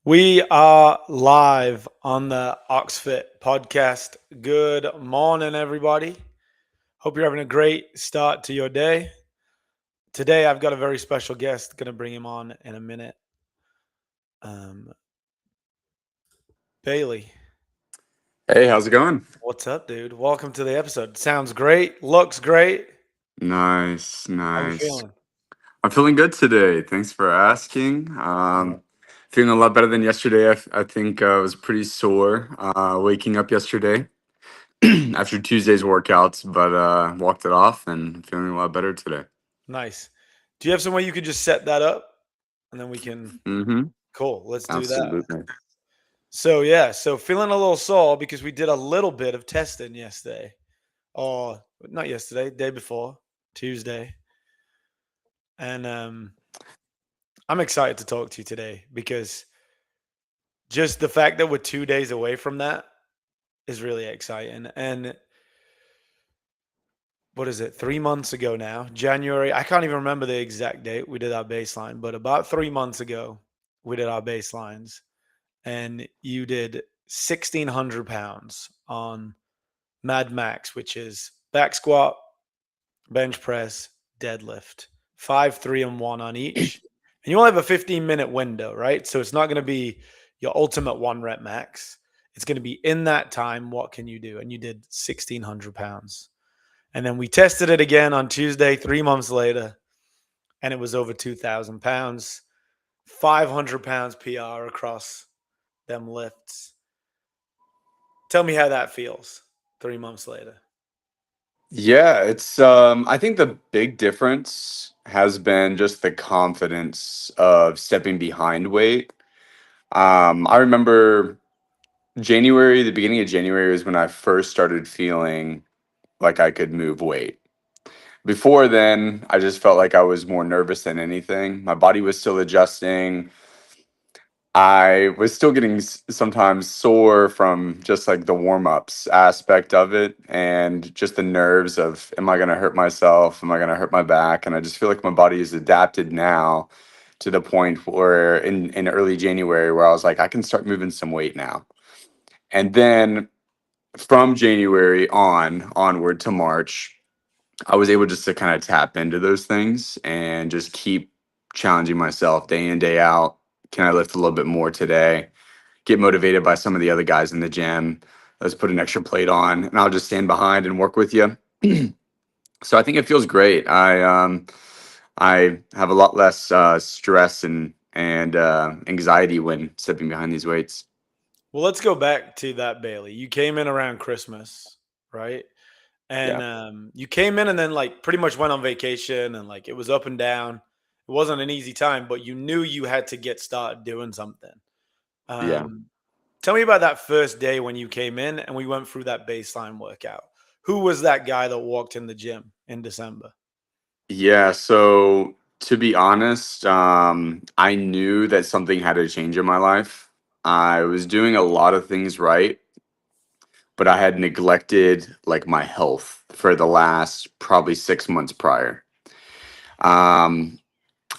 We are live on the Oxfit podcast. Good morning, everybody. Hope you're having a great start to your day. Today, I've got a very special guest. Going to bring him on in a minute. Um, Bailey, Hey, how's it going? what's up, dude? Welcome to the episode. Sounds great. Looks great. Nice, How you nice. feeling? I'm feeling good today. Thanks for asking. Feeling a lot better than yesterday. I think I was pretty sore waking up yesterday after Tuesday's workouts, but walked it off and feeling a lot better today. Nice. Do you have some way you could just set that up, and then we can? Mm-hmm. Cool. Let's do that. Absolutely. So feeling a little sore because we did a little bit of testing yesterday. Or not yesterday, day before, Tuesday. And I'm excited to talk to you today because just the fact that we're 2 days away from that is really exciting. And what is it, 3 months ago now, January? I can't even remember the exact date we did our baseline, but about 3 months ago, we did our baselines. And you did 1,600 pounds on Mad Max, which is back squat, bench press, deadlift, five, three, and one on each. And you only have a 15-minute window, right? So it's not going to be your ultimate one rep max. It's going to be in that time. What can you do? And you did 1,600 pounds. And then we tested it again on Tuesday, 3 months later, and it was over 2,000 pounds, 500 pounds PR across them lifts. Tell me how that feels 3 months later. Yeah, it's I think the big difference has been just the confidence of stepping behind weight. I remember the beginning of January was when I first started feeling like I could move weight. Before then, I just felt like I was more nervous than anything. My body was still adjusting. I was still getting sometimes sore from just like the warm ups aspect of it and just the nerves of, am I going to hurt myself? Am I going to hurt my back? And I just feel like my body is adapted now to the point where in early January, where I was like, I can start moving some weight now. And then from January onward to March, I was able just to kind of tap into those things and just keep challenging myself day in, day out. Can I lift a little bit more today? Get motivated by some of the other guys in the gym. Let's put an extra plate on, and I'll just stand behind and work with you. So I think it feels great. I have a lot less stress and anxiety when stepping behind these weights. Well, let's go back to that, Bailey. You came in around Christmas, right? And Yeah, you came in and then like pretty much went on vacation and like it was up and down. It wasn't an easy time, but you knew you had to get started doing something. yeah. Um, Tell me about that first day when you came in and we went through that baseline workout. Who was that guy that walked in the gym in December? Yeah, so to be honest, I knew that something had to change in my life. I was doing a lot of things right, but I had neglected like my health for the last probably 6 months prior. Um,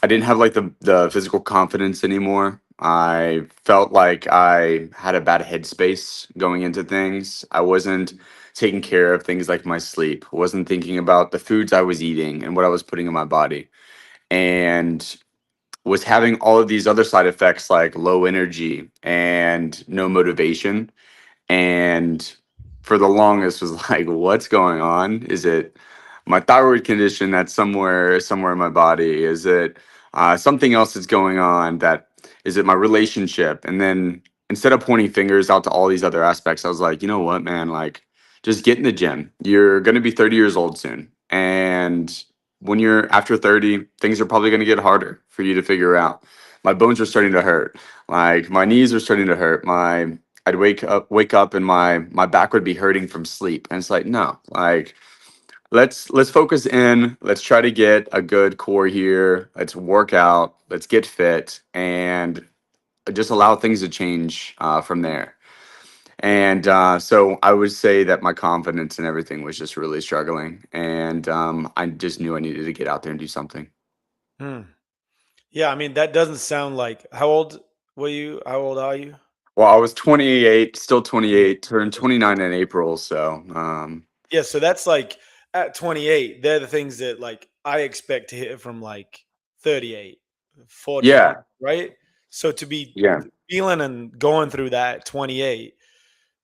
I didn't have like the physical confidence anymore. I felt like I had a bad headspace going into things. I wasn't taking care of things like my sleep. Wasn't thinking about the foods I was eating and what I was putting in my body. And was having all of these other side effects like low energy and no motivation. And for the longest was like, what's going on? Is it my thyroid condition that's somewhere in my body? Is it something else that's going on? That is it my relationship? And then instead of pointing fingers out to all these other aspects, I was like, you know what, man, like just get in the gym. You're gonna be 30 years old soon. And when you're after 30, things are probably gonna get harder for you to figure out. My bones are starting to hurt. Like my knees are starting to hurt. My I'd wake up and my back would be hurting from sleep. And it's like, no, like let's focus in. Let's try to get a good core here. Let's work out. Let's get fit and just allow things to change from there. And so I would say that my confidence and everything was just really struggling. And I just knew I needed to get out there and do something. Hmm. Yeah, I mean that doesn't sound like how old? How old are you? Well, I was 28, still Mm, 28, turned okay. 29 in April. So, Yeah, so that's like at 28, they're the things that like I expect to hit from like 38, 48, yeah, right? So to be yeah. feeling and going through that at 28,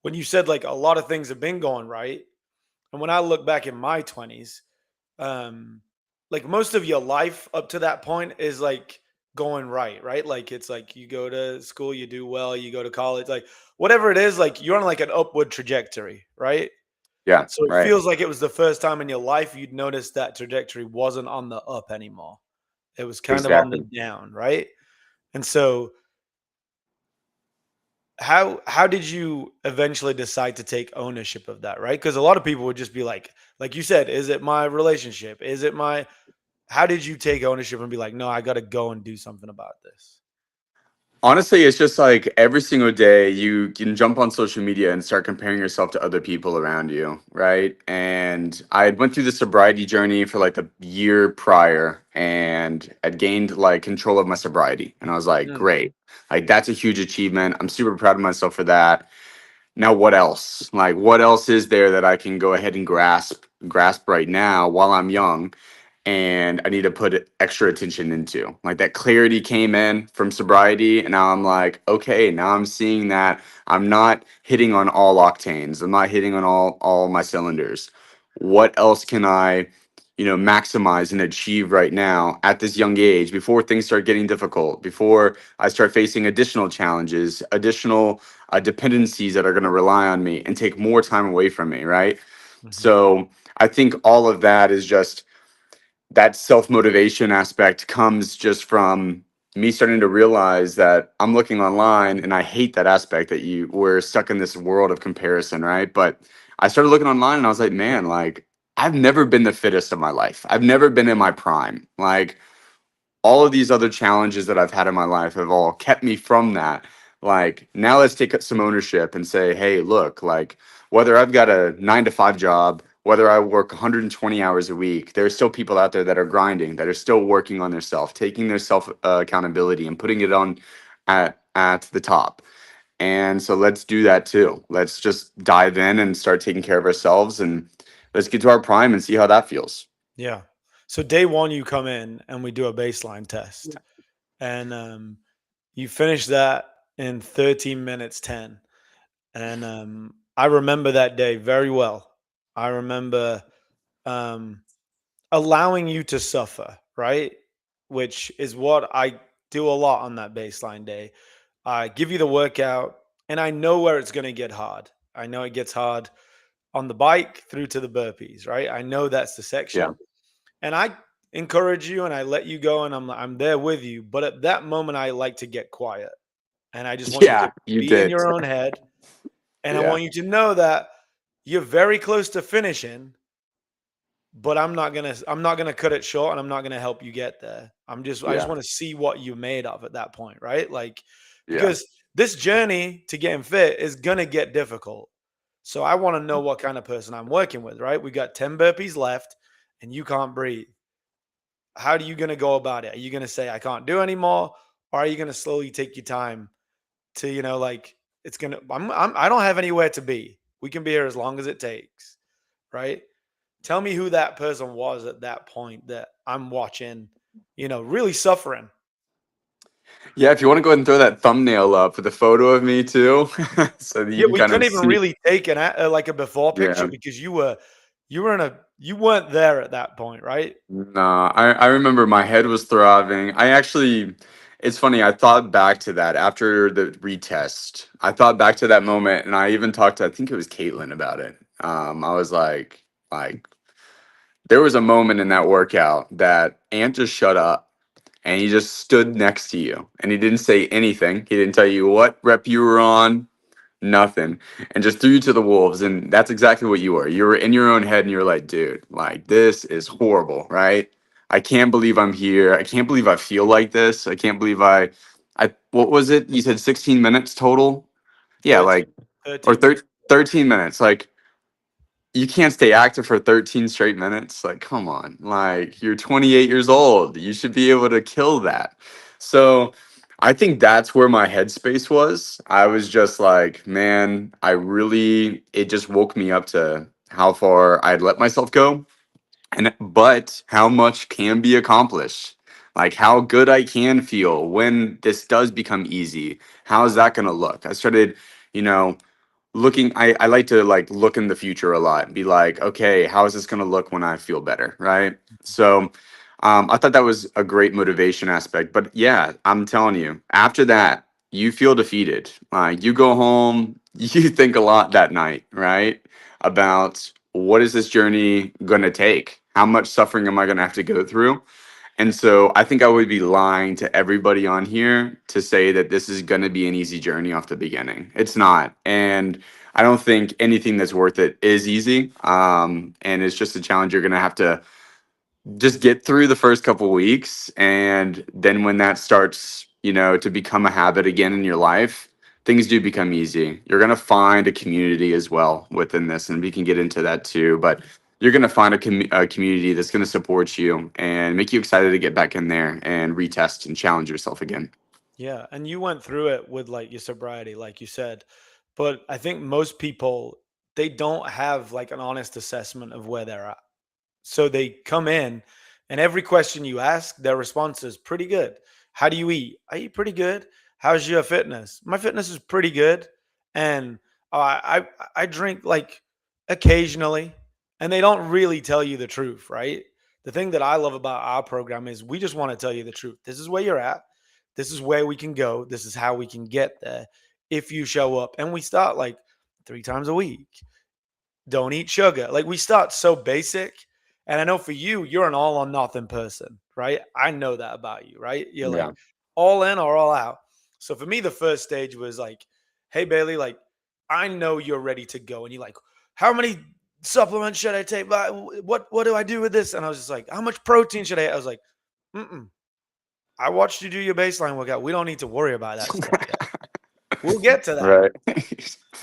when you said like a lot of things have been going right, and when I look back in my 20s, um, like most of your life up to that point is like going right, right? Like it's like you go to school, you do well, you go to college, like whatever it is, like you're on like an upward trajectory, right? Yeah, So it right. feels like it was the first time in your life you'd noticed that trajectory wasn't on the up anymore. It was kind of on the Exactly. down, right? And so how did you eventually decide to take ownership of that, right? Because a lot of people would just be like you said, is it my relationship? Is it my how did you take ownership and be like, no, I gotta go and do something about this? Honestly, it's just like every single day you can jump on social media and start comparing yourself to other people around you, right? And I had went through the sobriety journey for like the year prior and had gained like control of my sobriety. And I was like, Mm, great. Like that's a huge achievement. I'm super proud of myself for that. Now what else? Like what else is there that I can go ahead and grasp right now while I'm young and I need to put extra attention into. Like that clarity came in from sobriety, and now I'm like, okay, now I'm seeing that I'm not hitting on all octanes. I'm not hitting on all my cylinders. What else can I, maximize and achieve right now at this young age before things start getting difficult, before I start facing additional challenges, additional dependencies that are going to rely on me and take more time away from me, right? mhm. So I think all of that is just that self motivation aspect comes just from me starting to realize that I'm looking online and I hate that aspect that we're stuck in this world of comparison, right? But I started looking online and I was like, man, like I've never been the fittest of my life. I've never been in my prime. Like all of these other challenges that I've had in my life have all kept me from that. Like, now let's take some ownership and say, hey, look, like, whether I've got a 9 to 5 job, whether I work 120 hours a week, there's still people out there that are grinding, that are still working on their self, taking their self accountability and putting it on at the top. And so let's do that too. Let's just dive in and start taking care of ourselves and let's get to our prime and see how that feels. Yeah. So day one, you come in and we do a baseline test, and you finish that in 13 minutes 10. And I remember that day very well. I remember um, allowing you to suffer, right? Which is what I do a lot on that baseline day. I give you the workout, and I know where it's going to get hard. I know it gets hard on the bike through to the burpees, right? I know that's the Yeah. section, and I encourage you and I let you go, and I'm there with you. But at that moment, I like to get quiet, and I just want you to Yeah, you be in did. your own head, and I Yeah. want you to know that you're very close to finishing, but I'm not gonna cut it short, and I'm not gonna help you get there. I just Yeah. want to see what you made of at that point, right? Like Yeah. because this journey to getting fit is gonna get difficult. So I want to know what kind of person I'm working with, right? We got 10 burpees left and you can't breathe. How are you gonna go about it? Are you gonna say I can't do anymore? Or are you gonna slowly take your time to, like it's gonna I don't have anywhere to be. We can be here as long as it takes, right? Tell me who that person was at that point that I'm watching, really suffering. Yeah, if you want to go ahead and throw that thumbnail up with a photo of me too, so that you Yeah, can we kind couldn't of even see. really take like a before picture Yeah. because you weren't there at that point, right? No, I remember my head was throbbing. It's funny, I thought back to that after the retest. I thought back to that moment and I even talked to, I think it was Caitlin about it. I was like, there was a moment in that workout that Ant just shut up and he just stood next to you and he didn't say anything. He didn't tell you what rep you were on, nothing, and just threw you to the wolves. And that's exactly what you were. You were in your own head and you're like, dude, like this is horrible, right? I can't believe I'm here. I can't believe I feel like this. I can't believe what was it? You said 16 minutes total? Yeah, 13, like, or 13 minutes. 13 minutes. Like, you can't stay active for 13 straight minutes. Like, come on. Like, you're 28 years old. You should be able to kill that. So I think that's where my headspace was. I was just like, man, it just woke me up to how far I'd let myself go, and but how much can be accomplished. Like how good I can feel when this does become easy. How is that going to look? I started, you know, looking I like to like look in the future a lot and be like, okay, how is this going to look when I feel better, right? So I thought that was a great motivation aspect. But yeah, I'm telling you, after that you feel defeated. You go home, you think a lot that night, right, about what is this journey going to take, how much suffering am I going to have to go through. And so I think I would be lying to everybody on here to say that this is going to be an easy journey off the beginning. It's not. And I don't think anything that's worth it is easy. And it's just a challenge you're going to have to just get through the first couple weeks. And then when that starts, to become a habit again in your life, things do become easy. You're going to find a community as well within this. And we can get into that too. But you're going to find a community that's going to support you and make you excited to get back in there and retest and challenge yourself again. Yeah, and you went through it with like your sobriety, like you said. But I think most people, they don't have like an honest assessment of where they're at. So they come in, and every question you ask, their response is pretty good. How do you eat? I eat pretty good. How's your fitness? My fitness is pretty good. And I drink like occasionally, and they don't really tell you the truth, right? The thing that I love about our program is we just want to tell you the truth. This is where you're at. This is where we can go. This is how we can get there if you show up. And we start like 3 times a week. Don't eat sugar. Like we start so basic. And I know for you, you're an all or nothing person, right? I know that about you, right? You're like Yeah. all in or all out. So for me, the first stage was like, hey, Bailey, like, I know you're ready to go. And you're like, how many supplements should I take? What do I do with this? And I was just like, how much protein should I? I was like, mm-mm. I watched you do your baseline workout. We don't need to worry about that stuff yet. We'll get to that. Right.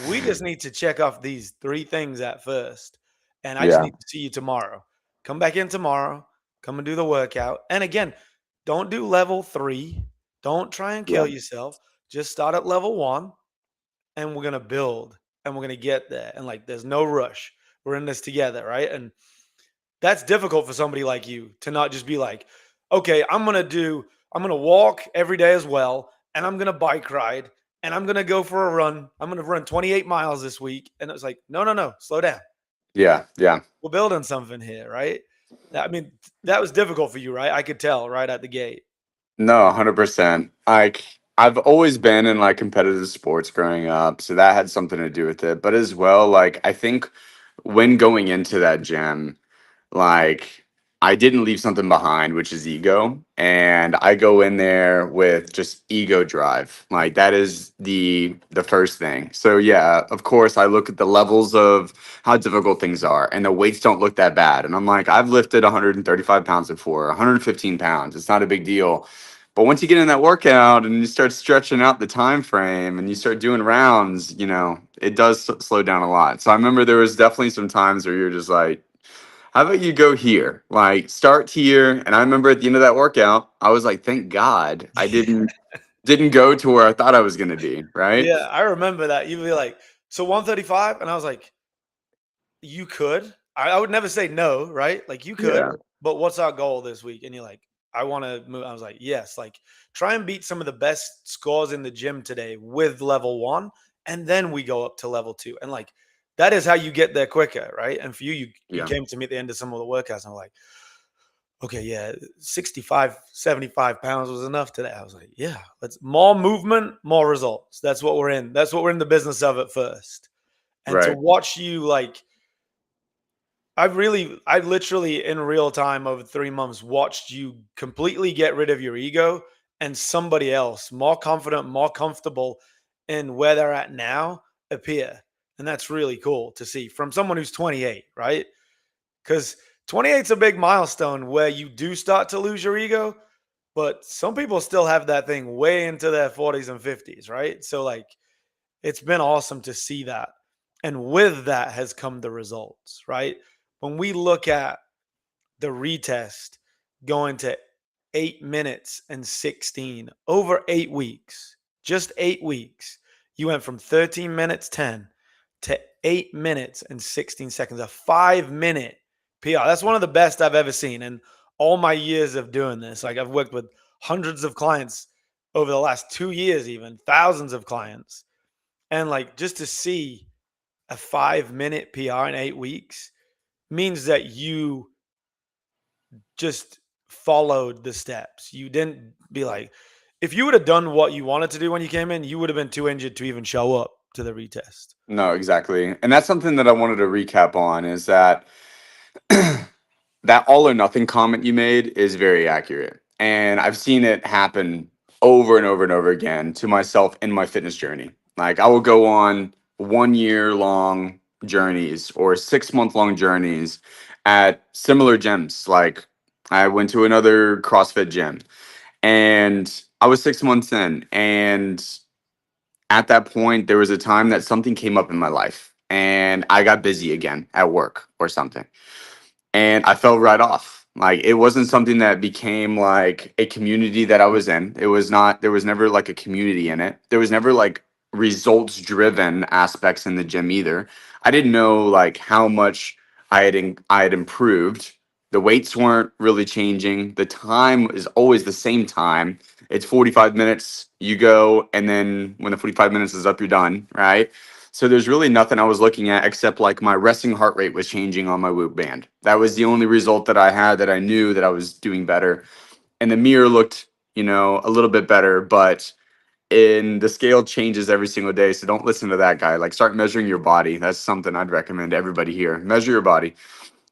We just need to check off these 3 things at first, and I just Yeah. need to see you tomorrow. Come back in tomorrow, come and do the workout, and again, don't do level 3. Don't try and Yeah. kill yourself. Just start at level 1, and we're gonna build, and we're gonna get there, and, like, there's no rush. We're in this together, right? And that's difficult for somebody like you to not just be like, okay, I'm gonna walk every day as well, and I'm gonna bike ride, and I'm gonna go for a run. I'm gonna run 28 miles this week. And it was like, no, no, no, slow down. Yeah. Yeah. We're building something here, right? I mean, that was difficult for you, right? I could tell right at the gate. No, 100%. Like I've always been in like competitive sports growing up, so that had something to do with it. But as well, like I think when going into that gym, like I didn't leave something behind, which is ego. And I go in there with just ego drive. Like that is the first thing. So yeah, of course I look at the levels of how difficult things are and the weights don't look that bad. And I'm like, I've lifted 135 pounds before, 115 pounds. It's not a big deal. But once you get in that workout and you start stretching out the time frame and you start doing rounds, it does slow down a lot. So I remember there was definitely some times where you're just like, how about you go here? Like start here. And I remember at the end of that workout, I was like, thank God I didn't go to where I thought I was gonna be. Right. Yeah, I remember that. You'd be like, so 135? And I was like, you could. I would never say no, right? Like you could, Yeah. but what's our goal this week? And you're like, I want to move. I was like, yes, like try and beat some of the best scores in the gym today with level 1, and then we go up to level 2. And like that is how you get there quicker, right? And for you, you Yeah. came to me at the end of some of the workouts, and I'm like, okay, yeah, 65, 75 pounds was enough today. I was like, yeah, let's more movement, more results. That's what we're in. That's what we're in the business of at first. And to Right. watch you like I literally in real time over 3 months watched you completely get rid of your ego and somebody else more confident, more comfortable in where they're at now appear. And that's really cool to see from someone who's 28, right? Because 28 is a big milestone where you do start to lose your ego, but some people still have that thing way into their 40s and 50s, right? So like it's been awesome to see that. And with that has come the results, right? When we look at the retest going to 8 minutes and 16 over 8 weeks. Just 8 weeks. You went from 13 minutes 10 to 8 minutes and 16 seconds, a 5 minute PR. That's one of the best I've ever seen. And all my years of doing this, like I've worked with hundreds of clients over the last 2 years, even thousands of clients. And like just to see a 5 minute PR in 8 weeks means that you just followed the steps. You didn't be like, if you would have done what you wanted to do when you came in, you would have been too injured to even show up to the retest. No, exactly. And that's something that I wanted to recap on is that that all or nothing comment you made is very accurate. And I've seen it happen over and over and over again to myself in my fitness journey. Like I will go on 1 year long journeys or 6 month long journeys at similar gyms. Like I went to another CrossFit gym and I was 6 months in. And at that point, there was a time that something came up in my life and I got busy again at work or something and I fell right off. Like it wasn't something that became like a community that I was in. It was not, there was never like a community in it. There was never like results driven aspects in the gym either. I didn't know like how much I had improved. The weights weren't really changing. The time is always the same time. It's 45 minutes, you go, and then when the 45 minutes is up, you're done, right? So there's really nothing I was looking at except like my resting heart rate was changing on my Whoop band. That was the only result that I had that I knew that I was doing better. And the mirror looked, a little bit better, but in the scale changes every single day. So don't listen to that guy. Like start measuring your body. That's something I'd recommend to everybody here. Measure your body.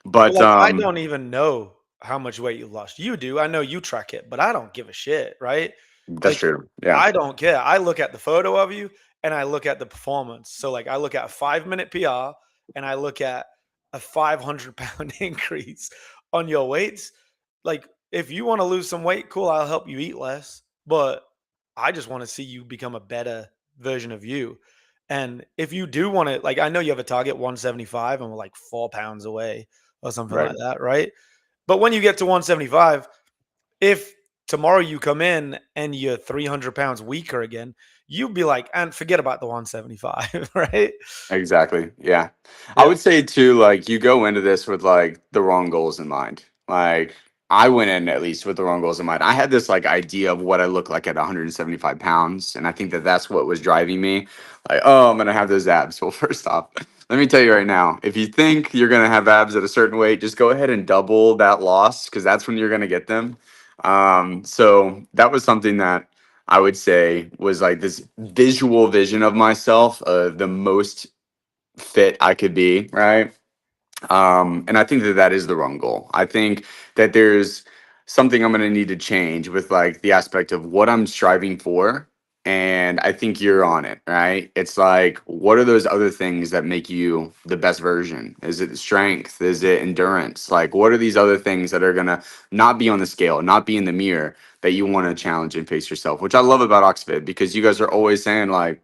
But But like, I don't even know how much weight you lost. You do. I know you track it, but I don't give a shit, right? that's Like, true. Yeah. I don't care. I look at the photo of you and I look at the performance. So, like, I look at a 5 minute PR and I look at a 500 pound increase on your weights. Like, if you want to lose some weight, cool, I'll help you eat less. But I just want to see you become a better version of you. And if you do want to, like, I know you have a target 175 and we're like 4 pounds away or something Right. like that, right? But when you get to 175, if tomorrow you come in and you're 300 pounds weaker again, you'd be like, and forget about the 175, right? Exactly. Yeah. I Yeah. would say too, like you go into this with like the wrong goals in mind. Like I went in at least with the wrong goals in mind. I had this like idea of what I look like at 175 pounds. And I think that that's what was driving me. Like, oh, I'm going to have those abs. Well, first off, let me tell you right now, if you think you're going to have abs at a certain weight, just go ahead and double that loss because that's when you're going to get them. So that was something that I would say was like this visual vision of myself, the most fit I could be, right? And I think that that is the wrong goal. I think that there's something I'm going to need to change with like the aspect of what I'm striving for. And I think you're on it, right? It's like, what are those other things that make you the best version? Is it strength? Is it endurance? Like, what are these other things that are going to not be on the scale, not be in the mirror that you want to challenge and face yourself? Which I love about Oxfit because you guys are always saying, like,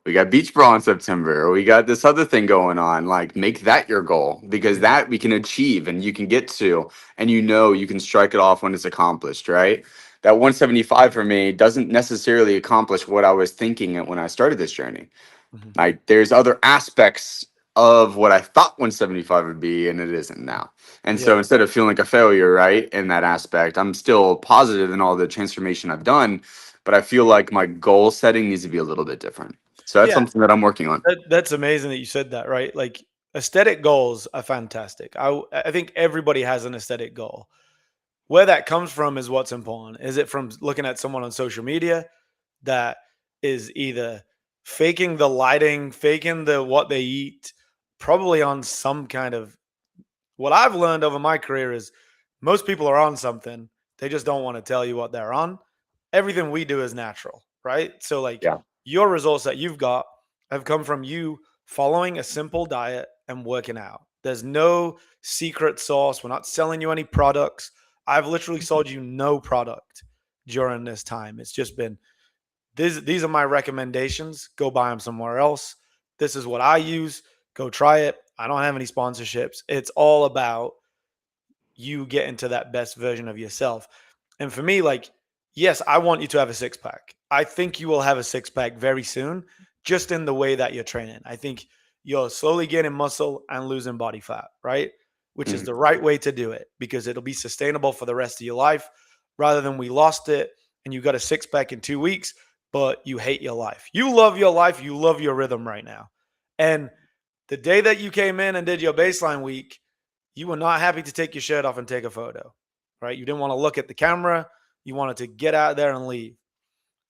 we got beach bra in September, or we got this other thing going on. Like, make that your goal because Mhm. that we can achieve and you can get to, and you can strike it off when it's accomplished, right? That 175 for me doesn't necessarily accomplish what I was thinking it when I started this journey. Mhm. Like, there's other aspects of what I thought 175 would be, and it isn't now. And Yeah. so instead of feeling like a failure, right, in that aspect, I'm still positive in all the transformation I've done, but I feel like my goal setting needs to be a little bit different. So that's Yeah. something that I'm working on. That's amazing that you said that, right? Like aesthetic goals are fantastic. I think everybody has an aesthetic goal. Where that comes from is what's important. Is it from looking at someone on social media that is either faking the lighting, faking the what they eat, probably on some kind of what I've learned over my career is most people are on something. They just don't want to tell you what they're on. Everything we do is natural, right? So, like, Yeah. your results that you've got have come from you following a simple diet and working out. There's no secret sauce. We're not selling you any products. I've literally sold you no product during this time. It's just been these are my recommendations. Go buy them somewhere else. This is what I use. Go try it. I don't have any sponsorships. It's all about you getting to that best version of yourself. And for me, like, yes, I want you to have a six pack. I think you will have a six pack very soon, just in the way that you're training. I think you're slowly gaining muscle and losing body fat, right? Which is Mhm. the right way to do it because it'll be sustainable for the rest of your life rather than we lost it and you got a six pack in 2 weeks, but you hate your life. You love your life. You love your rhythm right now. And the day that you came in and did your baseline week, you were not happy to take your shirt off and take a photo, right? You didn't want to look at the camera. You wanted to get out there and leave.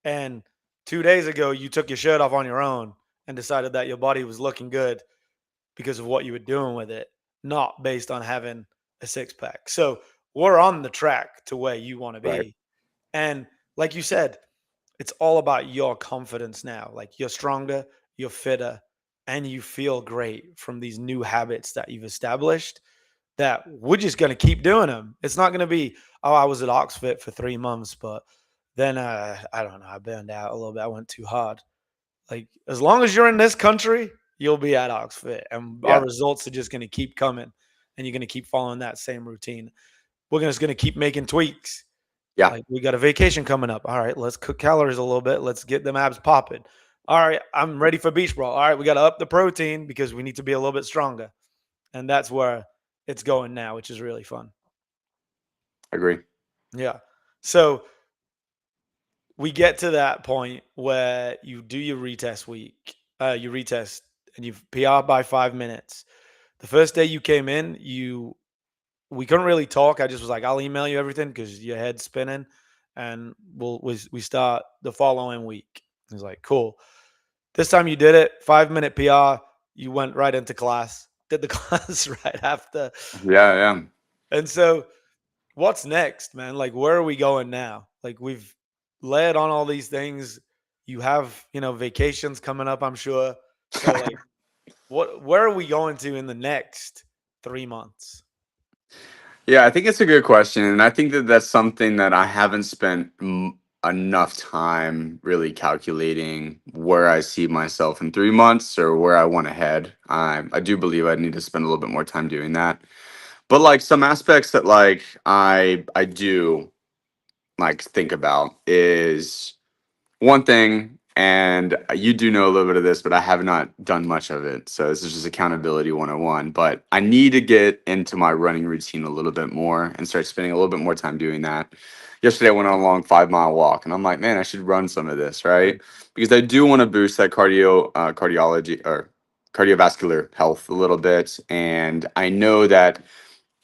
And 2 days ago, you took your shirt off on your own and decided that your body was looking good because of what you were doing with it, not based on having a six pack. So we're on the track to where you want to Right. be. And like you said, it's all about your confidence now. Like you're stronger, you're fitter, and you feel great from these new habits that you've established that we're just going to keep doing them. It's not going to be, oh, I was at Oxford for 3 months, but then I don't know, I burned out a little bit. I went too hard. Like as long as you're in this country, you'll be at Oxford, and our Yeah. results are just going to keep coming, and you're going to keep following that same routine. We're just going to keep making tweaks. Yeah. Like we got a vacation coming up. All right, let's cook calories a little bit. Let's get them abs popping. All right, I'm ready for beach ball. All right, we got to up the protein because we need to be a little bit stronger. And that's where it's going now, which is really fun. Agree. Yeah. So we get to that point where you do your retest week, you retest and you've PR by 5 minutes. The first day you came in, we couldn't really talk. I just was like, I'll email you everything because your head's spinning, and we start the following week. He's like, cool. This time you did it, 5 minute PR. You went right into class, did the class right after, Yeah. Yeah. and so what's next, man? Like, where are we going now? Like, we've led on all these things. You have, vacations coming up, I'm sure. So, like, where are we going to in the next 3 months? Yeah, I think it's a good question, and I think that that's something that I haven't spent enough time really calculating where I see myself in 3 months or where I want to head. I do believe I need to spend a little bit more time doing that. But like some aspects that like I do like think about is one thing, and you do know a little bit of this, but I have not done much of it. So this is just accountability 101. But I need to get into my running routine a little bit more and start spending a little bit more time doing that. Yesterday I went on a long 5 mile walk and I'm like, man, I should run some of this, right? Because I do want to boost that cardiology or cardiovascular health a little bit. And I know that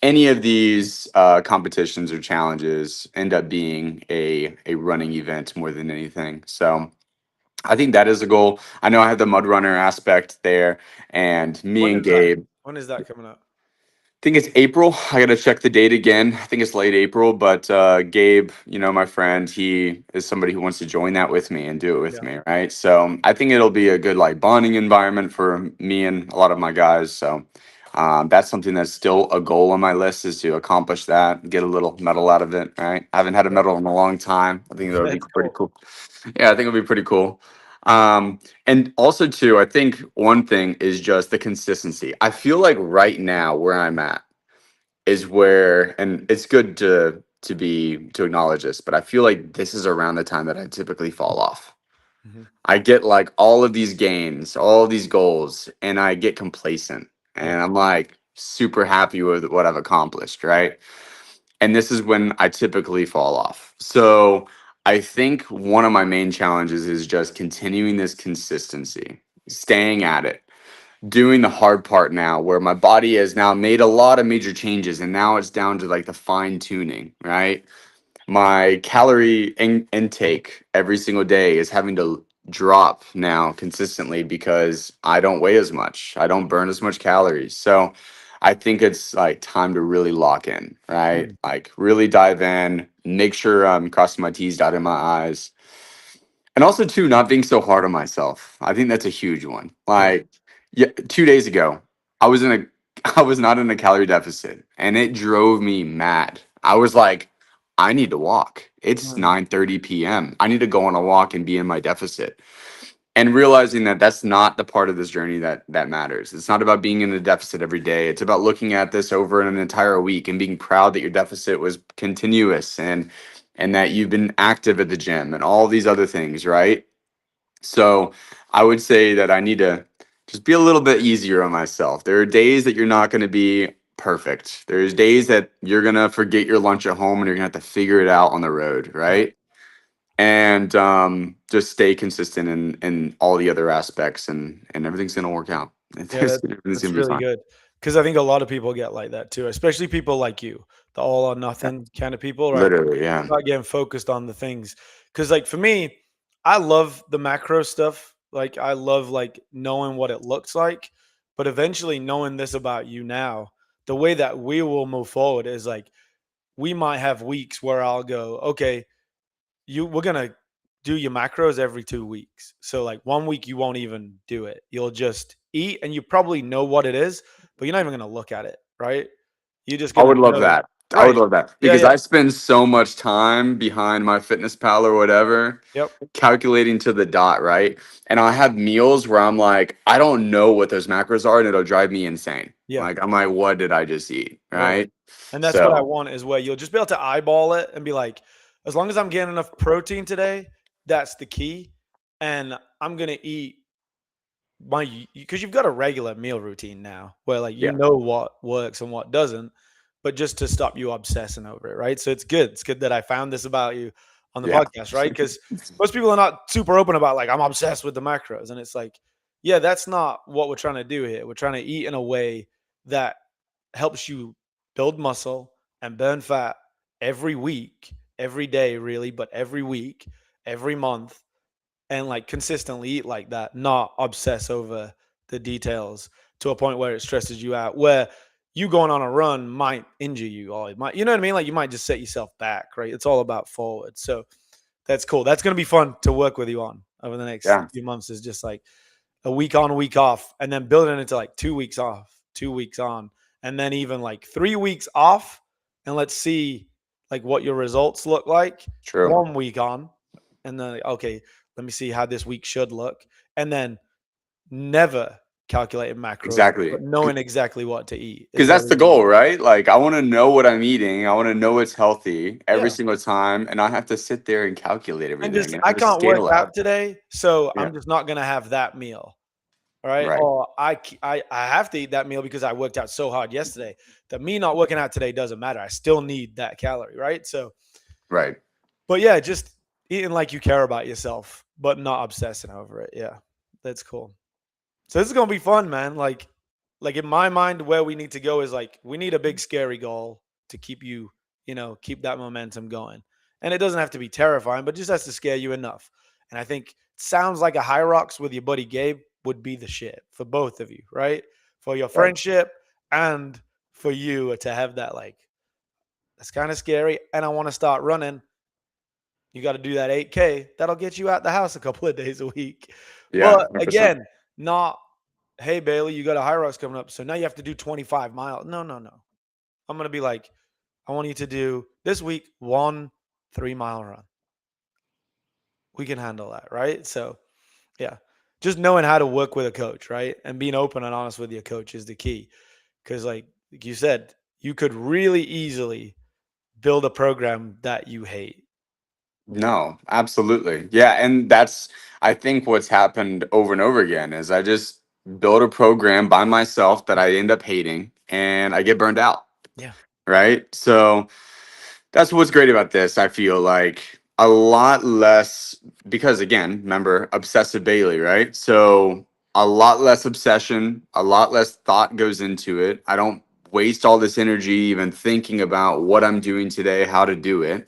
any of these competitions or challenges end up being a running event more than anything. So I think that is a goal. I know I have the mud runner aspect there, and me When and is that? Gabe. When is that coming up? Think it's April. I gotta check the date again. I think it's late April, but Gabe, my friend, he is somebody who wants to join that with me and do it with Yeah. me, right? So I think it'll be a good like bonding environment for me and a lot of my guys. So that's something that's still a goal on my list is to accomplish that, get a little medal out of it, right? I haven't had a Yeah. medal in a long time. I think that would be That's pretty cool. cool. Yeah, I think it would be pretty cool. And also too, I think one thing is just the consistency. I feel like right now where I'm at is where, and it's good to acknowledge this, but I feel like this is around the time that I typically fall off. Hmm. I get like all of these gains, all of these goals, and I get complacent. Yeah. And I'm like super happy with what I've accomplished, right? And this is when I typically fall off. So I think one of my main challenges is just continuing this consistency, staying at it, doing the hard part now where my body has now made a lot of major changes and now it's down to like the fine tuning, right? My calorie intake every single day is having to drop now consistently because I don't weigh as much. I don't burn as much calories. So I think it's like time to really lock in, right? Mm. Like really dive in, make sure I'm crossing my T's, dotting my I's. And also too, not being so hard on myself. I think that's a huge one. Yeah. Like, yeah, 2 days ago, I was in a I was not in a calorie deficit and it drove me mad. I was like, I need to walk. It's Mm. 9:30 p.m. I need to go on a walk and be in my deficit. And realizing that that's not the part of this journey that matters. It's not about being in a deficit every day. It's about looking at this over an entire week and being proud that your deficit was continuous and and that you've been active at the gym and all these other things, right? So I would say that I need to just be a little bit easier on myself. There are days that you're not going to be perfect. There's days that you're going to forget your lunch at home and you're going to have to figure it out on the road, Yeah. right? And just stay consistent in all the other aspects, and everything's going to work out. Yeah, Everything's going that's to be really fine. good because I think a lot of people get like that too, especially people like you, the all or Yeah, nothing kind of people, right? literally, yeah. Start getting focused on the things. Because like for me, I love the macro stuff. Like I love like knowing what it looks like, but eventually knowing this about you now, the way that we will move forward is like we might have weeks where I'll go, okay, we're gonna do your macros every 2 weeks. So like 1 week you won't even do it. You'll just eat and you probably know what it is, but you're not even gonna look at it, right? You're just I gonna would love know. that. I would Right. love that Yeah, because yeah. I spend so much time behind my fitness pal or whatever, Yep. calculating to the dot, right? And I have meals where I'm like, I don't know what those macros are, and it'll drive me insane. Yeah. Like, I'm like, what did I just eat? Right. Right? And that's what I So, want is where you'll just be able to eyeball it and be like, as long as I'm getting enough protein today, that's the key. And I'm gonna eat my because you've got a regular meal routine now where like you yeah, know what works and what doesn't, but just to stop you obsessing over it, right? So it's good. It's good that I found this about you on the yeah, podcast, right? Because most people are not super open about like I'm obsessed with the macros, and it's like, yeah, that's not what we're trying to do here. We're trying to eat in a way that helps you build muscle and burn fat every week, every day, really, but every week, every month, and like consistently eat like that, not obsess over the details to a point where it stresses you out, where you going on a run might injure you or it might, you know what I mean? Like you might just set yourself back, right? It's all about forward. So that's cool. That's going to be fun to work with you on over the next yeah, few months is just like a week on, a week off, and then building it into like 2 weeks off, 2 weeks on, and then even like 3 weeks off. And let's see like what your results look like true. 1 week on. And then, okay, let me see how this week should look. And then never calculating macros, Exactly. but knowing exactly what to eat is Because that's very, the very, goal, right? Like, I want to know what I'm eating. I want to know it's healthy every yeah. single time, and I have to sit there and calculate And everything just, and I have a can't work scale out out. today. So Yeah, I'm just not going to have that meal. Right? right, Or I have to eat that meal because I worked out so hard yesterday. That me not working out today doesn't matter. I still need that calorie, right? So, right. but yeah, just eating like you care about yourself, but not obsessing over it. Yeah, that's cool. So this is gonna be fun, man. Like in my mind, where we need to go is like we need a big scary goal to keep you, keep that momentum going. And it doesn't have to be terrifying, but just has to scare you enough. And I think it sounds like a high rocks with your buddy Gabe would be the shit for both of you, right? For your Right. friendship and for you to have that like that's kind of scary. And I want to start running. You got to do that 8K. That'll get you out the house a couple of days a week. Yeah, But 100%. again, not, hey, Bailey, you got a high rocks coming up. So now you have to do 25 miles. No, no, no. I'm going to be like, I want you to do this week 1 3 mile run. We can handle that. Right. So, yeah, just knowing how to work with a coach. Right. And being open and honest with your coach is the key. Cause, like you said, you could really easily build a program that you hate. No, absolutely. Yeah, and that's I think what's happened over and over again is I just build a program by myself that I end up hating and I get burned out, Yeah. right? So that's what's great about this. I feel like a lot less because again, remember obsessive Bailey, right? So a lot less obsession, a lot less thought goes into it. I don't waste all this energy even thinking about what I'm doing today, how to do it,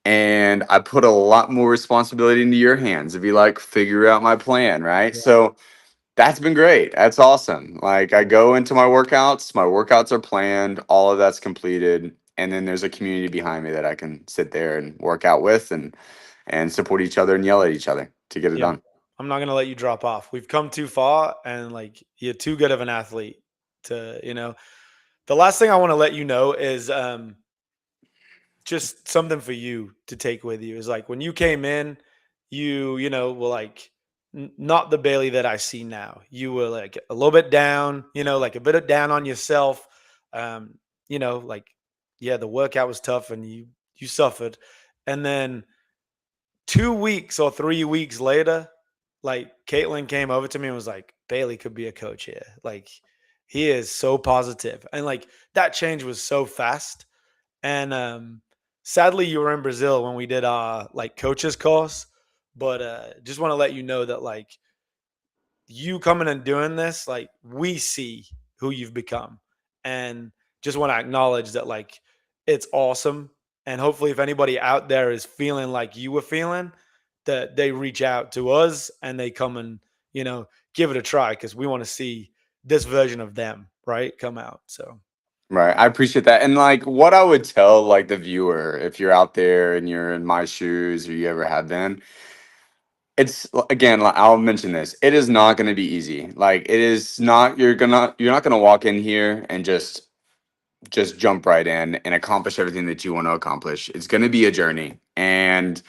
and I put a lot more responsibility into your hands to be like, figure out my plan, right? Yeah. So that's been great. That's awesome. Like, I go into my workouts are planned, all of that's completed, and then there's a community behind me that I can sit there and work out with and support each other and yell at each other to get it Yeah. done. I'm not gonna let you drop off. We've come too far and like you're too good of an athlete to. The last thing I want to let you know is just something for you to take with you is like when you came in, you were like not the Bailey that I see now. You were like a little bit down, like a bit of down on yourself. Um, like yeah, the workout was tough and you suffered. And then 2 weeks or 3 weeks later, like Caitlin came over to me and was like, Bailey could be a coach here. Like he is so positive. And like that change was so fast. And sadly you were in Brazil when we did our like coaches course. But just want to let you know that like you coming and doing this, like we see who you've become. And just want to acknowledge that like it's awesome. And hopefully if anybody out there is feeling like you were feeling, that they reach out to us and they come and, give it a try because we want to see this version of them, right? Come out. So Right. I appreciate that. And like what I would tell like the viewer, if you're out there and you're in my shoes or you ever have been, it's again, like, I'll mention this. It is not going to be easy. Like it is not you're not going to walk in here and just jump right in and accomplish everything that you want to accomplish. It's going to be a journey. And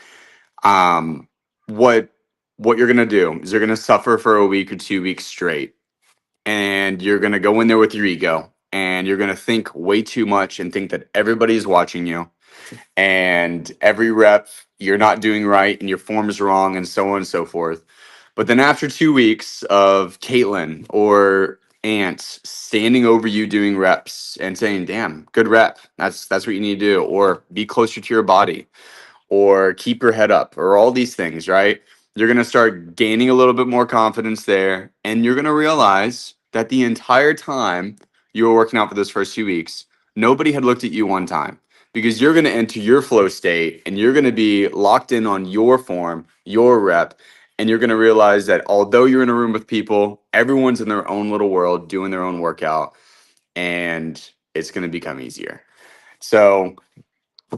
um what what you're going to do is you're going to suffer for a week or 2 weeks straight, and you're going to go in there with your ego, and you're going to think way too much and think that everybody's watching you, and every rep you're not doing right and your form is wrong and so on and so forth. But then after 2 weeks of Caitlin or Ants standing over you doing reps and saying, damn, good rep. That's what you need to do. Or be closer to your body, or keep your head up, or all these things, right? You're going to start gaining a little bit more confidence there. And you're going to realize that the entire time you were working out for those first 2 weeks, nobody had looked at you one time, because you're going to enter your flow state and you're going to be locked in on your form, your rep. And you're going to realize that although you're in a room with people, everyone's in their own little world doing their own workout, and it's going to become easier. So,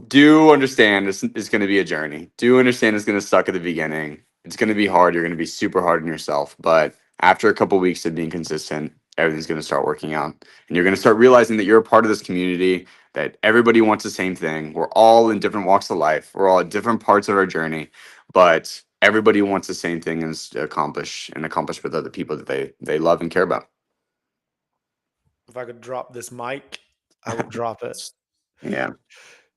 do understand this is going to be a journey. Do understand it's going to suck at the beginning. It's going to be hard. You're going to be super hard on yourself. But after a couple weeks of being consistent, everything's going to start working out. And you're going to start realizing that you're a part of this community, that everybody wants the same thing. We're all in different walks of life. We're all at different parts of our journey. But everybody wants the same thing, is to accomplish with other people that they love and care about. if I could drop this mic, I would drop it. Yeah.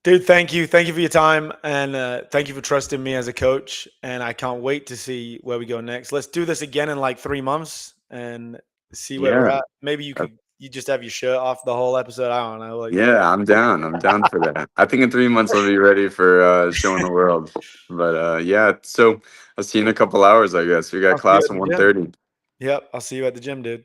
Dude, thank you. Thank you for your time. And thank you for trusting me as a coach. And I can't wait to see where we go next. Let's do this again in like 3 months and see where we're Yeah. at. Maybe you just have your shirt off the whole episode. I don't know. Like, Yeah, I'm down. I'm down for that. I think in 3 months I'll be ready for showing the world. But yeah, so I'll see you in a couple hours, I guess. We got I'll see you class at at the one gym. thirty. Yep. I'll see you at the gym, dude.